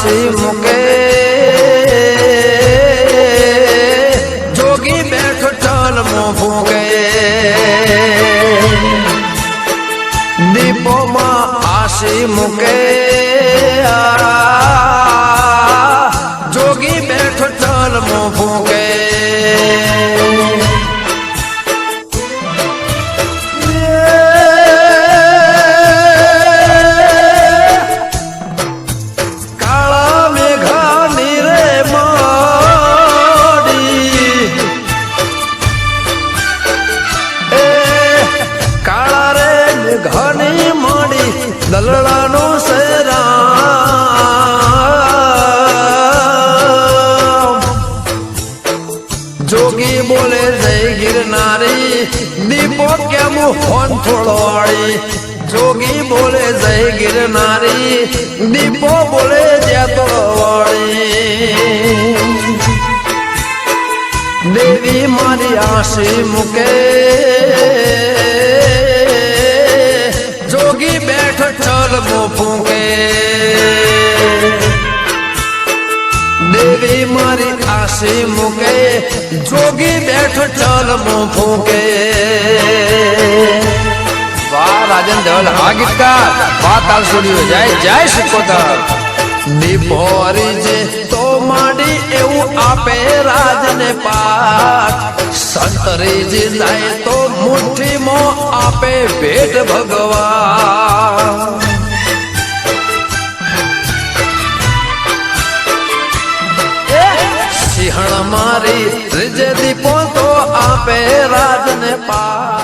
આશી મૂકે જોગી બેઠો ચલમો ફૂંકે દીપોમાં આશી મૂકે જોગી બેઠો ચલમો ફૂંકે ઘણી મોડી દલડાનું શેરા જોગી બોલે જય ગિરનારી દીપો કેમ ફોન થોડવાળી જોગી બોલે જય ગિરનારી દીપો બોલે જતો વાળી દેવી મારી આશી મૂકે જોગી બેઠ ચલમો ફૂંકે દેવી મારી આશી મૂકે જોગી બેઠ ચલમો ફૂંકે વાહ રાજન ધવલ હા ગીતકાર વાહ તાલ સ્ટુડિયો જય જય શિકોતર દીપો હરીજે તો માડી એવું આપે રાજને પાઠ સંતરીજી જાય તો મુઠ્ઠીમાં આપે ભેટ ભગવાન સિંહણ મારી ત્રીજે દીપો તો આપે રાજને પાઠ